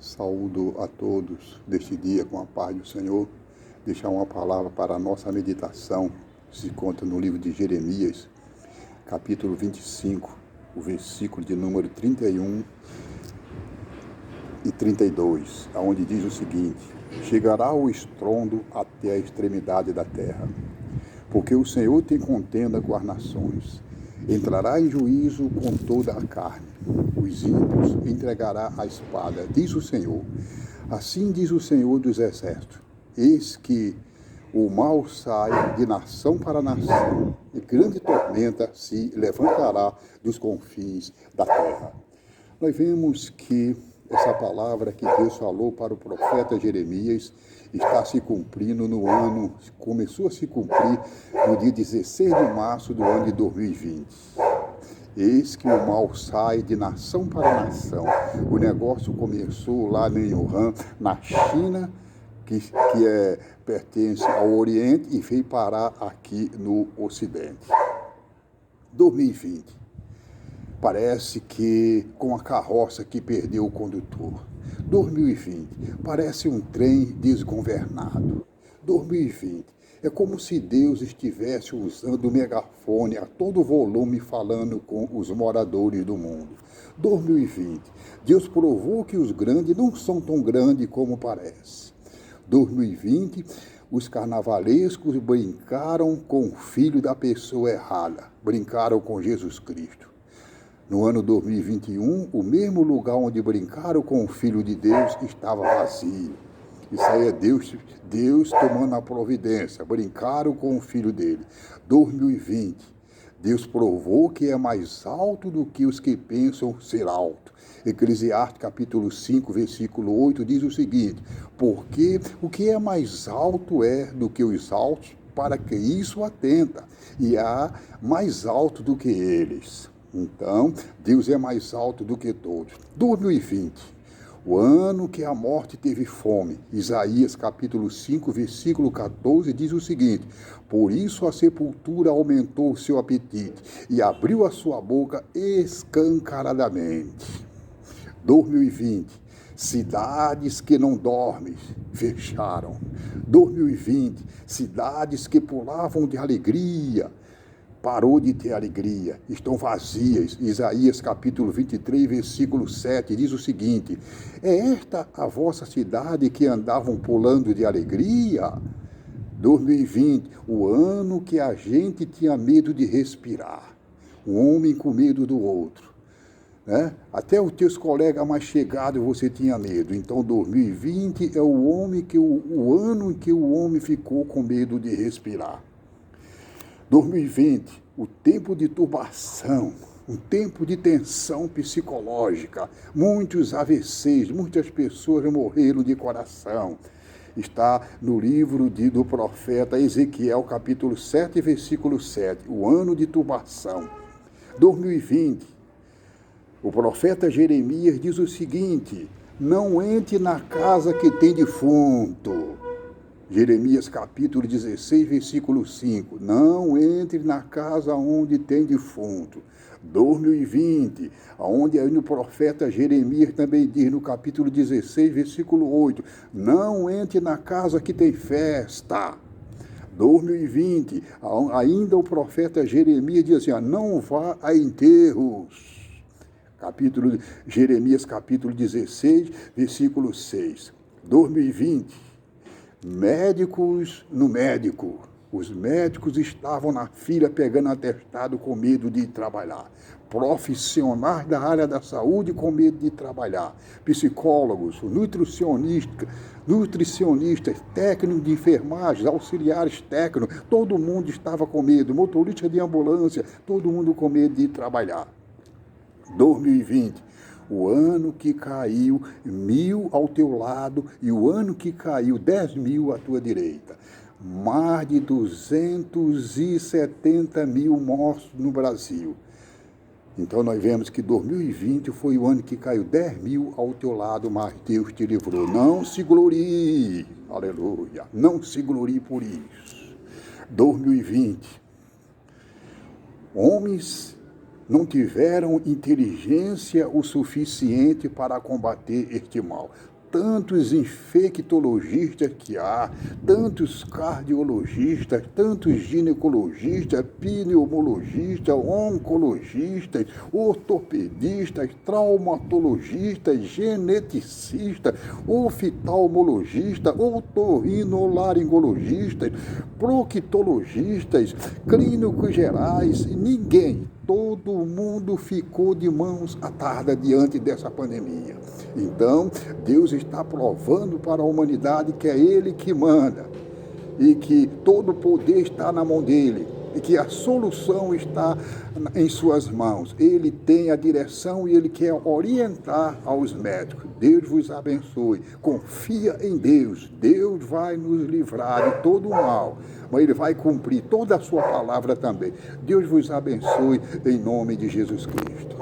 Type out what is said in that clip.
Saúdo a todos deste dia com a paz do Senhor. Deixar uma palavra para a nossa meditação, que se encontra no livro de Jeremias, capítulo 25, o versículo de número 31 e 32, onde diz o seguinte: chegará o estrondo até a extremidade da terra, porque o Senhor tem contenda com as nações. Entrará em juízo com toda a carne. Os ímpios entregará a espada, diz o Senhor. Assim diz o Senhor dos exércitos: eis que o mal sai de nação para nação, e grande tormenta se levantará dos confins da terra. Nós vemos que essa palavra que Deus falou para o profeta Jeremias está se cumprindo no ano, começou a se cumprir no dia 16 de março do ano de 2020. Eis que o mal sai de nação para nação. O negócio começou lá em Wuhan, na China, que pertence ao Oriente, e veio parar aqui no Ocidente. 2020. Parece que com a carroça que perdeu o condutor. 2020. Parece um trem desgovernado. 2020. É como se Deus estivesse usando o megafone a todo volume falando com os moradores do mundo. 2020. Deus provou que os grandes não são tão grandes como parece. 2020. Os carnavalescos brincaram com o filho da pessoa errada. Brincaram com Jesus Cristo. No ano 2021, o mesmo lugar onde brincaram com o Filho de Deus estava vazio. Isso aí é Deus tomando a providência. Brincaram com o Filho dele. 2020, Deus provou que é mais alto do que os que pensam ser alto. Eclesiastes capítulo 5, versículo 8 diz o seguinte: porque o que é mais alto é do que os altos, para que isso atenta, e há mais alto do que eles. Então, Deus é mais alto do que todos. 2020, o ano que a morte teve fome. Isaías capítulo 5, versículo 14 diz o seguinte: por isso a sepultura aumentou o seu apetite e abriu a sua boca escancaradamente. 2020, cidades que não dormem fecharam. 2020, cidades que pulavam de alegria parou de ter alegria, estão vazias. Isaías capítulo 23, versículo 7, diz o seguinte: é esta a vossa cidade que andavam pulando de alegria? 2020, o ano que a gente tinha medo de respirar, um homem com medo do outro, né? Até os teus colegas mais chegados você tinha medo. Então 2020 é o ano em que o homem ficou com medo de respirar. 2020, o tempo de turbação, um tempo de tensão psicológica, muitos AVCs, muitas pessoas morreram de coração. Está no livro do profeta Ezequiel, capítulo 7, versículo 7, o ano de turbação. 2020, o profeta Jeremias diz o seguinte: não entre na casa que tem defunto. Jeremias capítulo 16, versículo 5. Não entre na casa onde tem defunto. 2020, onde aí no profeta Jeremias também diz no capítulo 16, versículo 8. Não entre na casa que tem festa. 2020, ainda o profeta Jeremias diz assim: não vá a enterros. Jeremias capítulo 16, versículo 6. 2020, médicos no médico. Os médicos estavam na fila pegando atestado com medo de trabalhar. Profissionais da área da saúde com medo de trabalhar. Psicólogos, nutricionistas, técnicos de enfermagem, auxiliares técnicos, todo mundo estava com medo. Motorista de ambulância, todo mundo com medo de trabalhar. 2020. O ano que caiu 1.000 ao teu lado e o ano que caiu 10.000 à tua direita. Mais de 270 mil mortos no Brasil. Então nós vemos que 2020 foi o ano que caiu 10.000 ao teu lado, mas Deus te livrou. Não se glorie, aleluia, não se glorie por isso. 2020, homens não tiveram inteligência o suficiente para combater este mal. tantos infectologistas que há, tantos cardiologistas, tantos ginecologistas, pneumologistas, oncologistas, ortopedistas, traumatologistas, geneticistas, oftalmologistas, otorrinolaringologistas, proctologistas, clínicos gerais, ninguém. Todo mundo ficou de mãos atadas diante dessa pandemia. Então, Deus está provando para a humanidade que é Ele que manda e que todo o poder está na mão dele e que a solução está em suas mãos. Ele tem a direção e ele quer orientar aos médicos. Deus vos abençoe. Confia em Deus. Deus vai nos livrar de todo o mal, mas ele vai cumprir toda a sua palavra também. Deus vos abençoe em nome de Jesus Cristo.